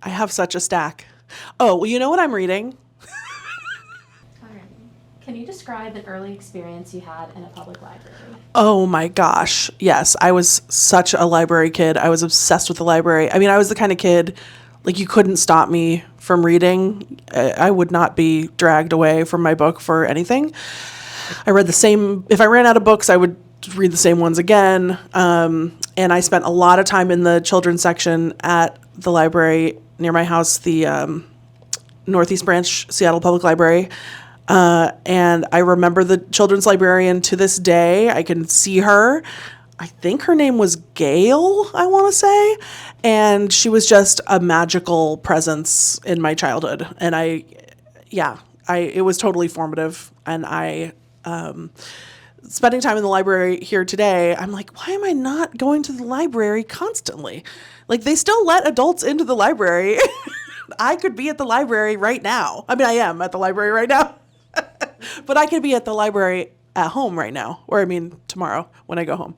I have such a stack. Oh, well, you know what I'm reading? Alrighty. Can you describe an early experience you had in a public library? Oh my gosh. Yes, I was such a library kid. I was obsessed with the library. I mean, I was the kind of kid, like, you couldn't stop me from reading. I would not be dragged away from my book for anything. I read the same, if I ran out of books, I would read the same ones again. And I spent a lot of time in the children's section at the library near my house, the Northeast Branch Seattle Public Library. And I remember the children's librarian to this day. I can see her. I think her name was Gail, I want to say. And she was just a magical presence in my childhood. And it was totally formative. And spending time in the library here today, I'm like, why am I not going to the library constantly? Like, they still let adults into the library. I could be at the library right now. I mean, I am at the library right now. But I could be at the library at home right now. Or, I mean, tomorrow when I go home.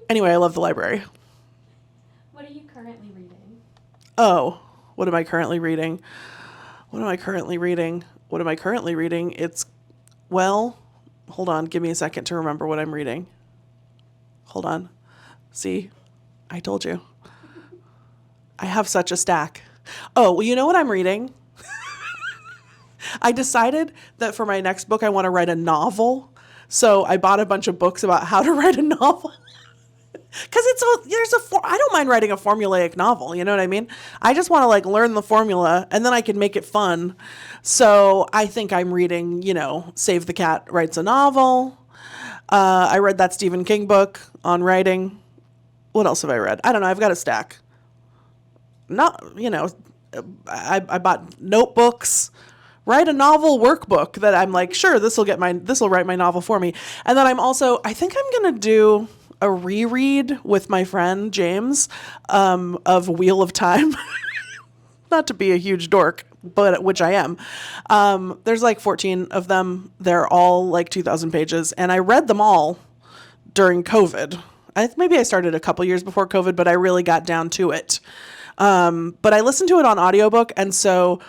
Anyway, I love the library. What are you currently reading? Oh, what am I currently reading? Well, hold on. Give me a second to remember what I'm reading. Hold on. See? I told you. I have such a stack. Oh, well, you know what I'm reading? I decided that for my next book, I want to write a novel. So I bought a bunch of books about how to write a novel. Because I don't mind writing a formulaic novel, you know what I mean? I just want to learn the formula and then I can make it fun. So I think I'm reading, Save the Cat Writes a Novel. I read that Stephen King book on writing. What else have I read? I don't know. I've got a stack. I bought notebooks. Write a novel workbook that I'm like, sure, this will write my novel for me. And then I think I'm going to do a reread with my friend James of Wheel of Time. Not to be a huge dork, but which I am. There's 14 of them. They're all 2,000 pages. And I read them all during COVID. Maybe I started a couple years before COVID, but I really got down to it. But I listened to it on audiobook. And so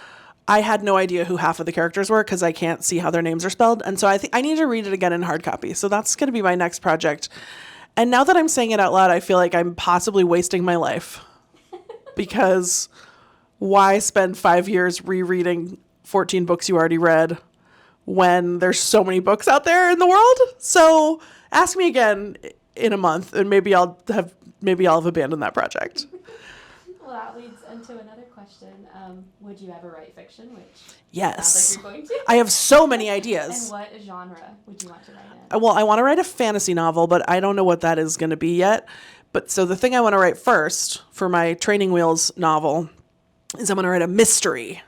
I had no idea who half of the characters were because I can't see how their names are spelled. And so I think I need to read it again in hard copy. So that's going to be my next project. And now that I'm saying it out loud, I feel like I'm possibly wasting my life because why spend 5 years rereading 14 books you already read when there's so many books out there in the world? So ask me again in a month and maybe I'll have abandoned that project. Well, that leads into another question. Would you ever write fiction? Which yes. sounds like you're going to. I have so many ideas. And what genre would you want to write in? Well, I want to write a fantasy novel, but I don't know what that is going to be yet. But so the thing I want to write first for my Training Wheels novel is I'm going to write a mystery.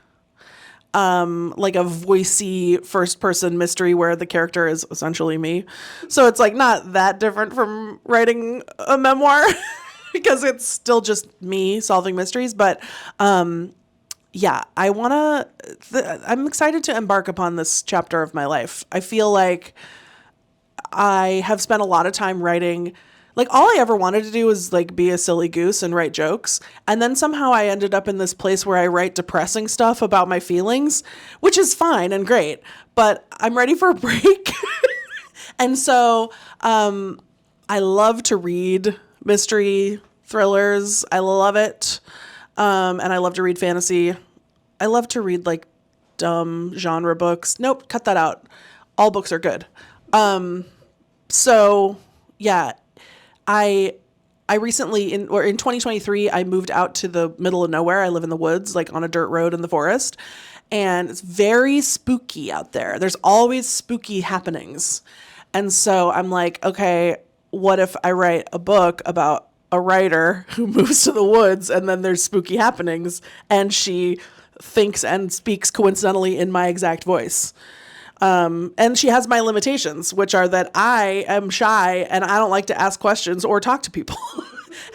Like a voicey first-person mystery where the character is essentially me. So it's not that different from writing a memoir because it's still just me solving mysteries. But I'm excited to embark upon this chapter of my life. I feel like I have spent a lot of time writing. All I ever wanted to do was be a silly goose and write jokes. And then somehow I ended up in this place where I write depressing stuff about my feelings, which is fine and great, but I'm ready for a break. And so I love to read mystery thrillers. I love it. And I love to read fantasy. I love to read dumb genre books. Nope, cut that out. All books are good. So yeah, I recently in 2023, I moved out to the middle of nowhere. I live in the woods, on a dirt road in the forest, and it's very spooky out there. There's always spooky happenings. And so I'm like, okay, what if I write a book about a writer who moves to the woods and then there's spooky happenings and she thinks and speaks coincidentally in my exact voice. And she has my limitations, which are that I am shy and I don't like to ask questions or talk to people.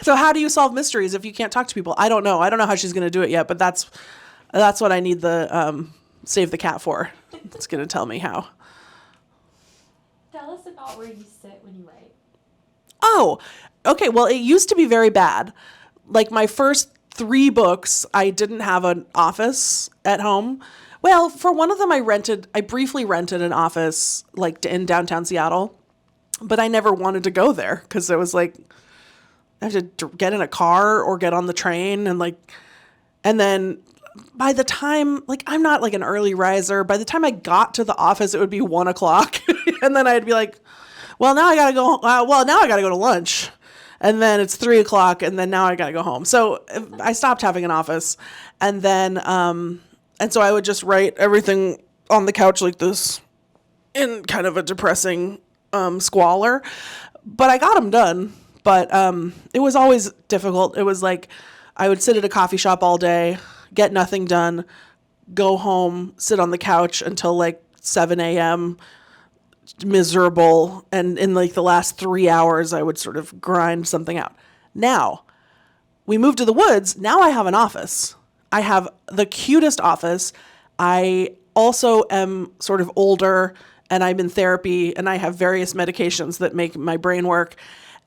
So how do you solve mysteries if you can't talk to people? I don't know. I don't know how she's going to do it yet, but that's what I need the Save the Cat for. It's going to tell me how. Tell us about where you sit when you write. Oh, okay. Well, it used to be very bad. My first 3 books, I didn't have an office at home. Well, for one of them, I briefly rented an office like in downtown Seattle, but I never wanted to go there because it was like, I have to get in a car or get on the train and then by the time, like, I'm not like an early riser. By the time I got to the office, it would be 1:00 and then I'd be like, well, now I got to go. Now I got to go to lunch. And then it's 3:00 and then now I got to go home. So I stopped having an office and then, and so I would just write everything on the couch like this in kind of a depressing, squalor, but I got them done. But it was always difficult. It was like I would sit at a coffee shop all day, get nothing done, go home, sit on the couch until like 7 a.m., miserable. And in like the last 3 hours, I would sort of grind something out. Now, we moved to the woods. Now I have an office. I have the cutest office. I also am sort of older and I'm in therapy and I have various medications that make my brain work.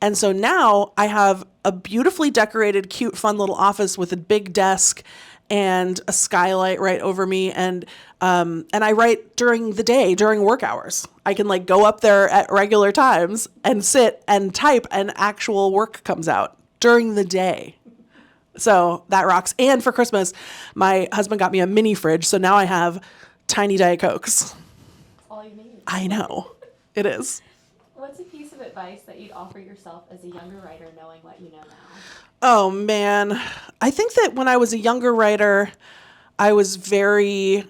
And so now I have a beautifully decorated, cute, fun little office with a big desk and a skylight right over me. And I write during the day, during work hours. I can like go up there at regular times and sit and type and actual work comes out during the day. So that rocks. And for Christmas, my husband got me a mini fridge. So now I have tiny Diet Cokes. That's all you need. I know. It is. What's a piece of advice that you'd offer yourself as a younger writer knowing what you know now? Oh, man. I think that when I was a younger writer, I was very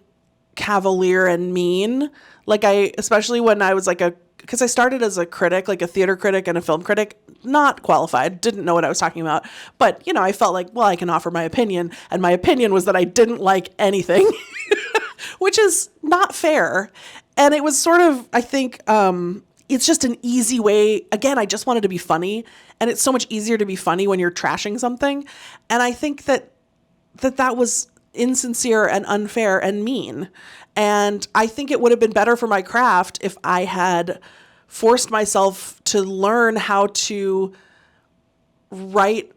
cavalier and mean. Like especially when I was because I started as a critic, like a theater critic and a film critic, not qualified, didn't know what I was talking about. But, I felt like, well, I can offer my opinion. And my opinion was that I didn't like anything, which is not fair. And it was sort of, I think, it's just an easy way. Again, I just wanted to be funny. And it's so much easier to be funny when you're trashing something. And I think that was insincere and unfair and mean. And I think it would have been better for my craft if I had forced myself to learn how to write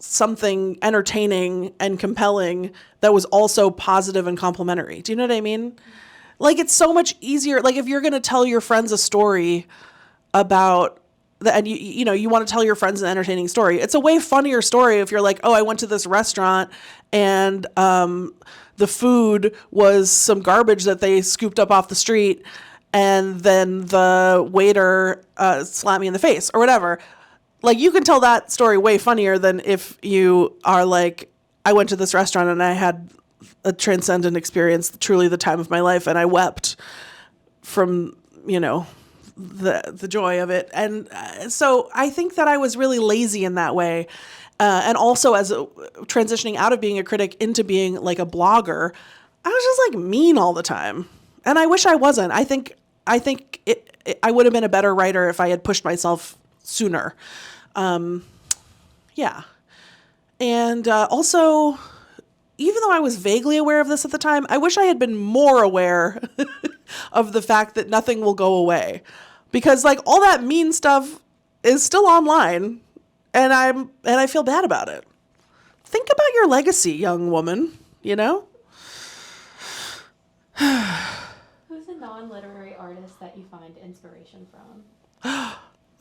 something entertaining and compelling that was also positive and complimentary. Do you know what I mean? Like, it's so much easier. Like, if you're going to tell your friends a story about and you want to tell your friends an entertaining story, it's a way funnier story if you're like, oh, I went to this restaurant and the food was some garbage that they scooped up off the street and then the waiter slapped me in the face or whatever. Like, you can tell that story way funnier than if you are like, I went to this restaurant and I had a transcendent experience, truly the time of my life, and I wept from, the joy of it. And so I think that I was really lazy in that way. And also transitioning out of being a critic into being like a blogger, I was just like mean all the time. And I wish I wasn't. I think I would have been a better writer if I had pushed myself sooner. Yeah. And also, even though I was vaguely aware of this at the time, I wish I had been more aware of the fact that nothing will go away. Because like all that mean stuff is still online and I feel bad about it. Think about your legacy, young woman, Who's a non-literary artist that you find inspiration from?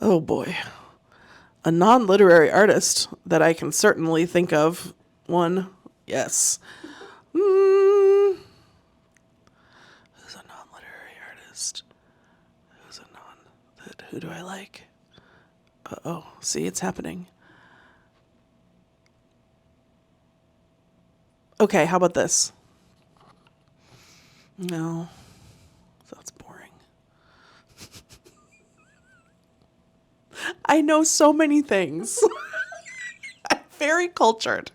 Oh boy. A non-literary artist that I can certainly think of. One. Yes. Who's a non-literary artist? Who do I like? Uh-oh. See, it's happening. Okay, how about this? No. That's boring. I know so many things. I'm very cultured.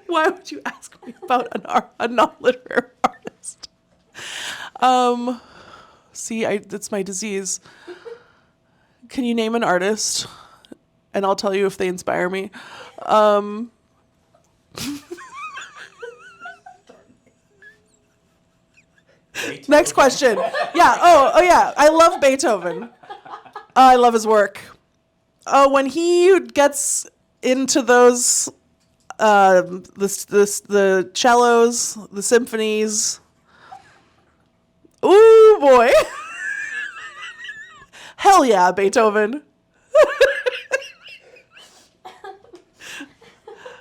Why would you ask me about a non-literary artist? See, it's my disease. Can you name an artist? And I'll tell you if they inspire me. Next question. Yeah. Oh yeah. I love Beethoven. I love his work. When he gets into those, the cellos, the symphonies. Ooh, boy. Hell yeah, Beethoven.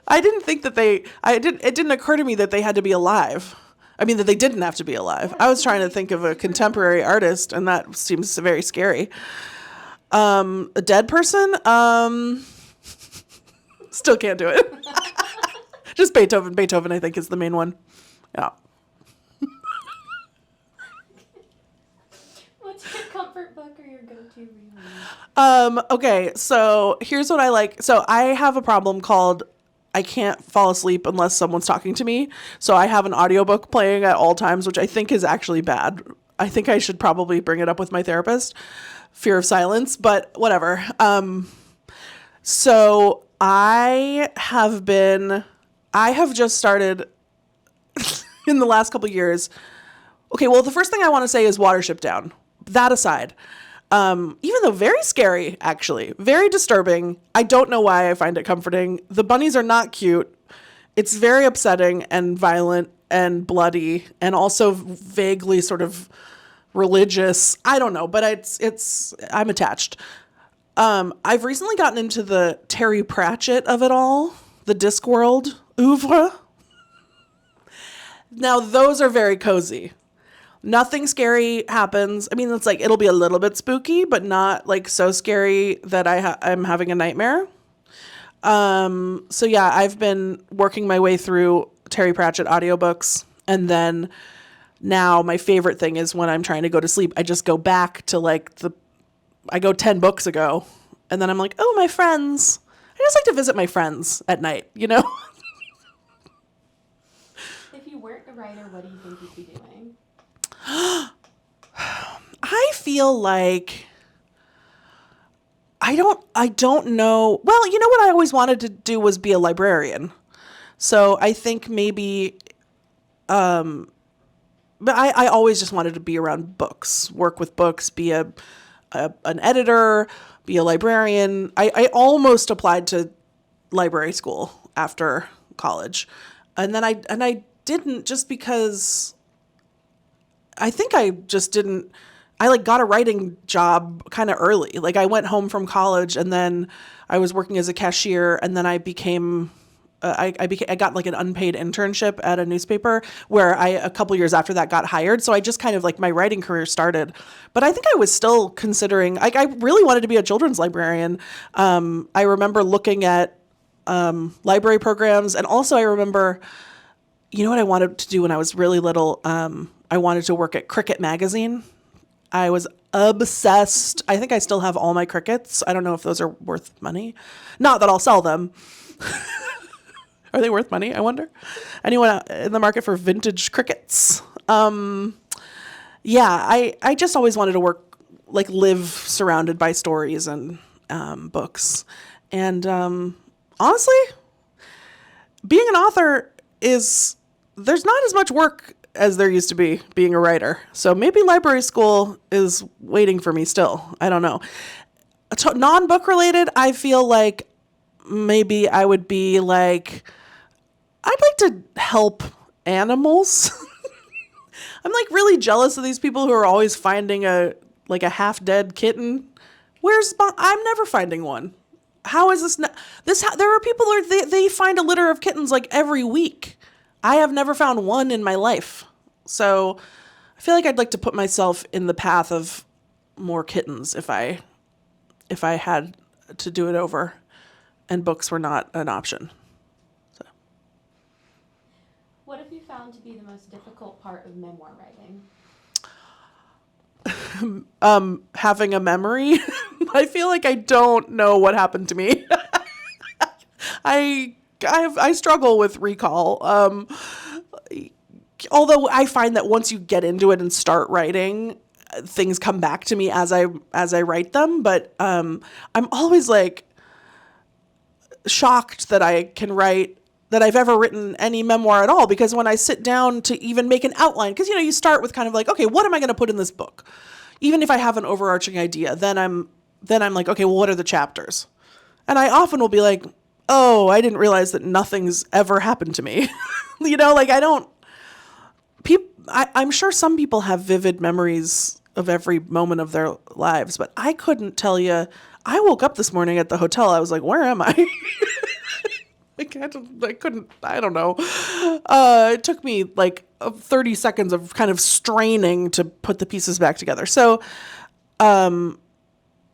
I didn't think that it didn't occur to me that they had to be alive. I mean, that they didn't have to be alive. I was trying to think of a contemporary artist, and that seems very scary. A dead person? Still can't do it. Just Beethoven. Beethoven, I think, is the main one. Yeah. What's your comfort book or your go-to reread? Okay, so here's what I like. So I have a problem called I can't fall asleep unless someone's talking to me. So I have an audiobook playing at all times, which I think is actually bad. I think I should probably bring it up with my therapist. Fear of silence, but whatever. So I have just started in the last couple of years. Okay, well, the first thing I want to say is Watership Down. That aside, even though very scary, actually, very disturbing. I don't know why I find it comforting. The bunnies are not cute. It's very upsetting and violent and bloody and also vaguely sort of religious. I don't know, but I'm attached. I've recently gotten into the Terry Pratchett of it all, the Discworld oeuvre. Now, those are very cozy. Nothing scary happens. I mean, it's like, it'll be a little bit spooky, but not like so scary that I'm having a nightmare. So yeah, I've been working my way through Terry Pratchett audiobooks. And then now my favorite thing is when I'm trying to go to sleep, I just go back to I go 10 books ago. And then I'm like, oh, my friends. I just like to visit my friends at night, you know? If you weren't a writer, what do you think you'd be doing? I feel like I don't know. Well, you know what I always wanted to do was be a librarian. So I think maybe, but I always just wanted to be around books, work with books, be an editor, be a librarian. I almost applied to library school after college. And then I didn't, just because I think I just didn't. I got a writing job kind of early. Like, I went home from college and then I was working as a cashier, and then I became I got like an unpaid internship at a newspaper where a couple years after that got hired. So I just kind of my writing career started. But I think I was still considering, I really wanted to be a children's librarian. I remember looking at library programs, and also I remember, you know what I wanted to do when I was really little? I wanted to work at Cricket Magazine. I was obsessed. I think I still have all my crickets. I don't know if those are worth money. Not that I'll sell them. Are they worth money, I wonder? Anyone in the market for vintage crickets? Yeah, I just always wanted to work, live surrounded by stories and books. And honestly, being an author there's not as much work as there used to be being a writer. So maybe library school is waiting for me still. I don't know. Non-book related, I feel like maybe I would be I'd like to help animals. I'm really jealous of these people who are always finding a half-dead kitten. I'm never finding one. How is this? There are people they find a litter of kittens every week. I have never found one in my life. So I feel like I'd like to put myself in the path of more kittens if I had to do it over and books were not an option. So. What have you found to be the most difficult part of memoir writing? Having a memory. I feel like I don't know what happened to me. I struggle with recall. Although I find that once you get into it and start writing, things come back to me as I write them. But I'm always shocked that I can write, that I've ever written any memoir at all. Because when I sit down to even make an outline, because you start with kind of okay, what am I going to put in this book? Even if I have an overarching idea, then I'm like, okay, well, what are the chapters? And I often will be oh, I didn't realize that nothing's ever happened to me. Like I don't, I'm sure some people have vivid memories of every moment of their lives, but I couldn't tell you. I woke up this morning at the hotel. I was like, where am I? I don't know. It took me like 30 seconds of kind of straining to put the pieces back together. So,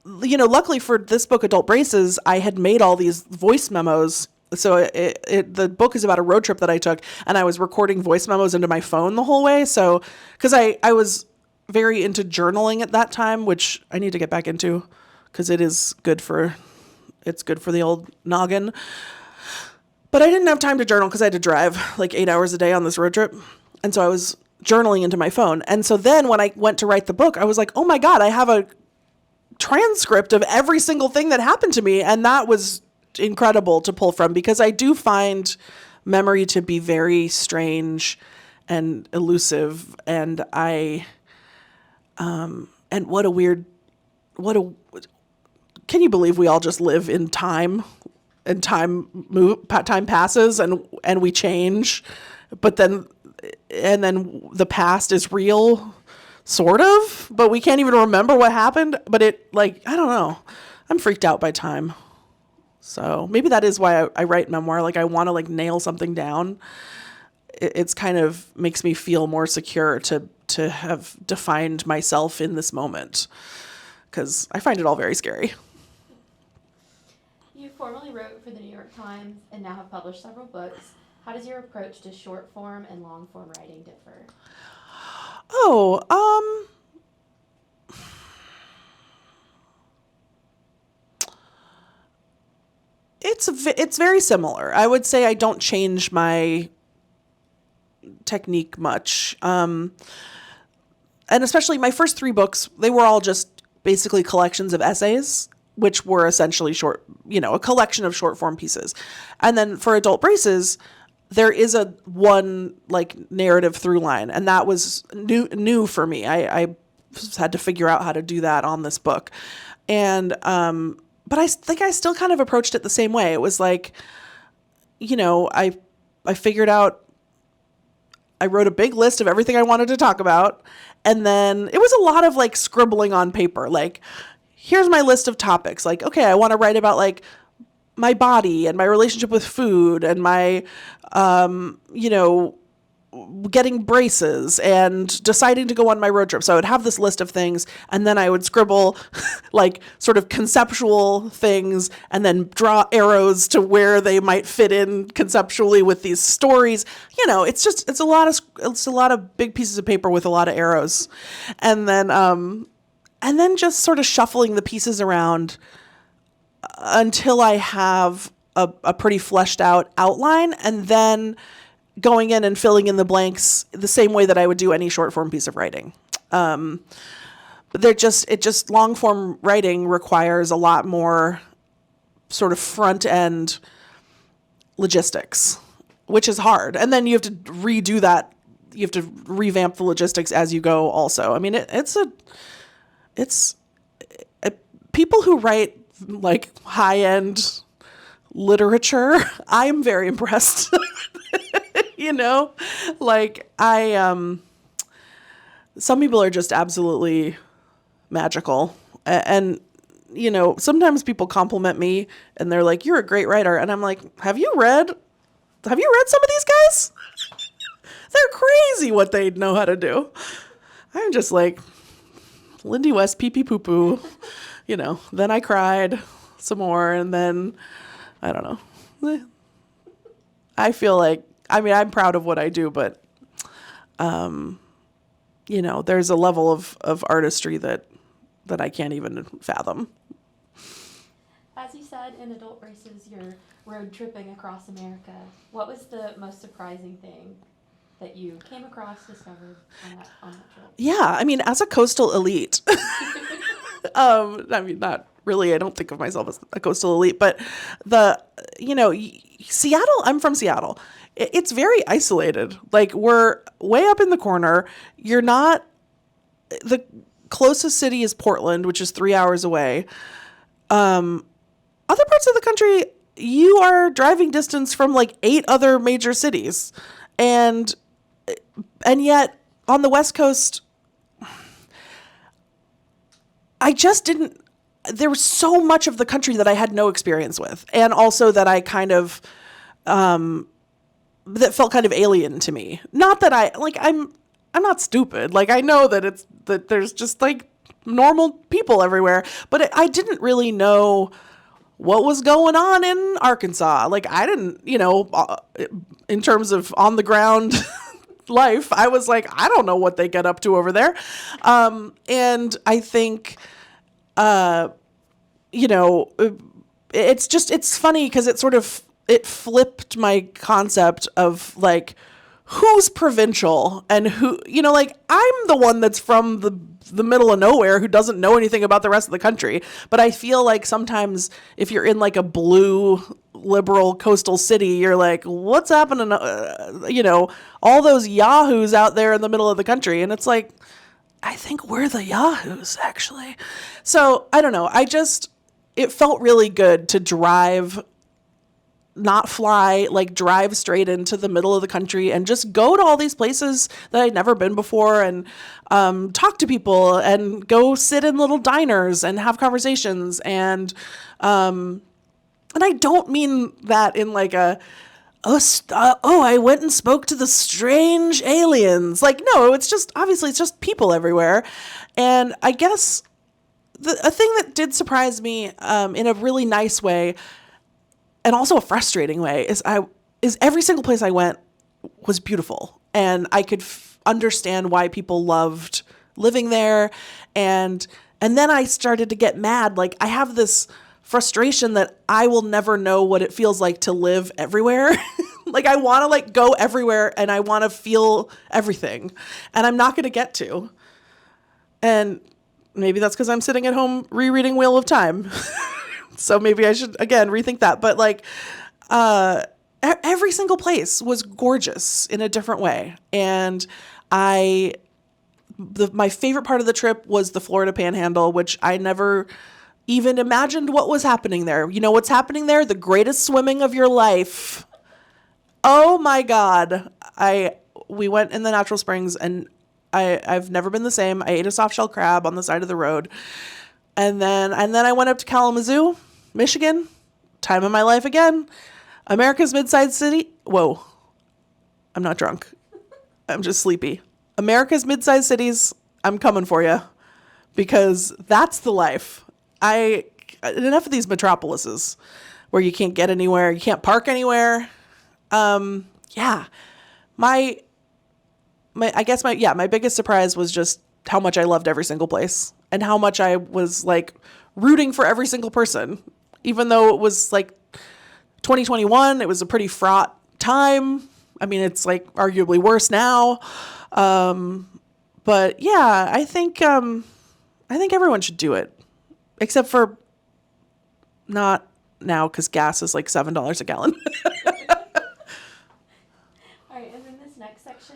luckily for this book, Adult Braces, I had made all these voice memos. So the book is about a road trip that I took, and I was recording voice memos into my phone the whole way. So, because I was very into journaling at that time, which I need to get back into because it's good for the old noggin. But I didn't have time to journal because I had to drive like 8 hours a day on this road trip. And so I was journaling into my phone. And so then when I went to write the book, I was like, oh my God, I have a transcript of every single thing that happened to me. And that was incredible to pull from, because I do find memory to be very strange and elusive. And and can you believe we all just live in time? And time passes and we change, but then the past is real, sort of, but we can't even remember what happened. But I don't know. I'm freaked out by time. So maybe that is why I write memoir. Like I want to nail something down. It's kind of makes me feel more secure to have defined myself in this moment, because I find it all very scary. You formerly wrote for the New York Times and now have published several books. How does your approach to short form and long form writing differ? It's very similar. I would say I don't change my technique much. And especially my first 3 books, they were all just basically collections of essays, which were essentially a collection of short form pieces. And then for Adult Braces, there is one narrative through line, and that was new for me. I had to figure out how to do that on this book. And, but I think I still kind of approached it the same way. It was I figured out, I wrote a big list of everything I wanted to talk about. And then it was a lot of scribbling on paper. Here's my list of topics. Okay, I want to write about my body and my relationship with food and my, getting braces and deciding to go on my road trip. So I would have this list of things, and then I would scribble sort of conceptual things and then draw arrows to where they might fit in conceptually with these stories. It's a lot of big pieces of paper with a lot of arrows. And then just sort of shuffling the pieces around until I have a pretty fleshed out outline, and then going in and filling in the blanks the same way that I would do any short form piece of writing. But long form writing requires a lot more sort of front end logistics, which is hard. And then you have to redo that. You have to revamp the logistics as you go also. I mean, it's people who write high end literature, I'm very impressed. Some people are just absolutely magical. And, sometimes people compliment me and they're like, you're a great writer. And I'm like, have you read some of these guys? They're crazy what they know how to do. I'm just Lindy West, pee pee poo poo. Then I cried some more, and then, I don't know. I feel I'm proud of what I do, but, there's a level of artistry that I can't even fathom. As you said, in Adult Braces, you're road tripping across America. What was the most surprising thing that you came across, discovered on that trip? Yeah, as a coastal elite, not really, I don't think of myself as a coastal elite, but Seattle, I'm from Seattle. It's very isolated. We're way up in the corner. The closest city is Portland, which is 3 hours away. Other parts of the country, you are driving distance from like 8 other major cities. And yet on the West Coast, I just didn't, there was so much of the country that I had no experience with. And also that I kind of, that felt kind of alien to me. Not that I'm not stupid. Like, I know that there's just like normal people everywhere, but I didn't really know what was going on in Arkansas. Like, I didn't, in terms of on the ground life, I was like, I don't know what they get up to over there. And I think, it's funny because it flipped my concept of like, who's provincial and who, like, I'm the one that's from the middle of nowhere who doesn't know anything about the rest of the country. But I feel like sometimes if you're in like a blue liberal coastal city, you're like, what's happening? All those yahoos out there in the middle of the country. And it's like, I think we're the yahoos actually. So I don't know. It felt really good to drive, not fly, like drive straight into the middle of the country and just go to all these places that I'd never been before and talk to people and go sit in little diners and have conversations. And I don't mean that in like I went and spoke to the strange aliens. Like, no, it's just people everywhere. And I guess a thing that did surprise me in a really nice way and also a frustrating way is every single place I went was beautiful, and I could understand why people loved living there. And then I started to get mad. Like, I have this frustration that I will never know what it feels like to live everywhere. Like, I want to like go everywhere and I want to feel everything, and I'm not going to get to. And maybe that's because I'm sitting at home rereading Wheel of Time. So maybe I should, again, rethink that. But like, every single place was gorgeous in a different way. And my favorite part of the trip was the Florida Panhandle, which I never even imagined what was happening there. You know what's happening there? The greatest swimming of your life. Oh my God. We went in the natural springs, and I've never been the same. I ate a soft shell crab on the side of the road. And then I went up to Kalamazoo, Michigan. Time of my life again. America's mid-sized city. Whoa. I'm not drunk. I'm just sleepy. America's mid-sized cities, I'm coming for you. Because that's the life. Enough of these metropolises where you can't get anywhere, you can't park anywhere. Yeah. My biggest surprise was just how much I loved every single place and how much I was like rooting for every single person, even though it was like 2021. It was a pretty fraught time. I mean, it's like arguably worse now. But yeah, I think everyone should do it, except for not now, because gas is like $7 a gallon. All right, and then this next section,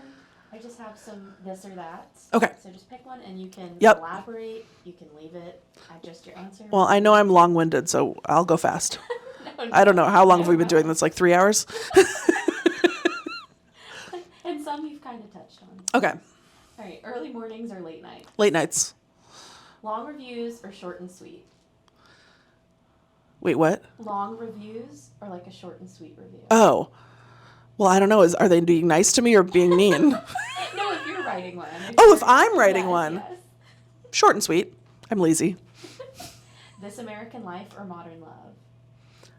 I just have some this or that. Okay. So just pick one, and you can Yep. elaborate. You can leave it. Adjust your answer. Well, I know I'm long-winded, so I'll go fast. No, I don't know. How long have we been doing this? Like 3 hours? And some you've kind of touched on. Okay. All right, early mornings or late night? Late nights. Long reviews or short and sweet? Wait, what? Long reviews or like a short and sweet review? Oh. Well, I don't know. Are they being nice to me or being mean? No, if you're writing one. If I'm writing one. Yes. Short and sweet. I'm lazy. This American Life or Modern Love?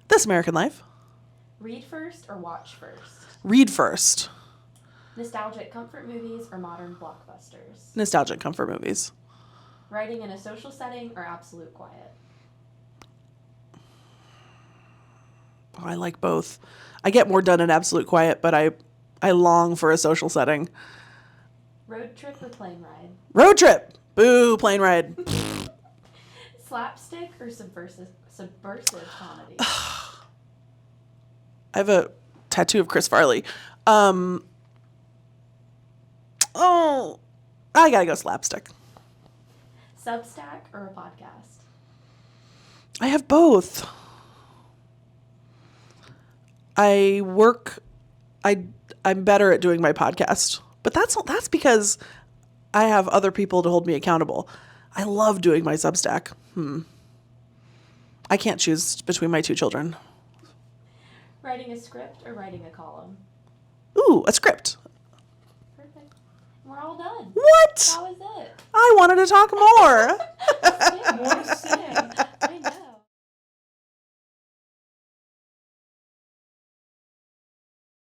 This American Life. Read first or watch first? Read first. Nostalgic comfort movies or modern blockbusters? Nostalgic comfort movies. Writing in a social setting or absolute quiet? Oh, I like both. I get more done in absolute quiet, but I long for a social setting. Road trip or plane ride? Road trip. Boo, plane ride. Slapstick or subversive comedy? I have a tattoo of Chris Farley. I gotta go slapstick. Substack or a podcast? I have both. I work. I'm better at doing my podcast, but that's because I have other people to hold me accountable. I love doing my Substack. I can't choose between my two children. Writing a script or writing a column? Ooh, a script. Perfect. We're all done. What? That was it. I wanted to talk more. Okay. More to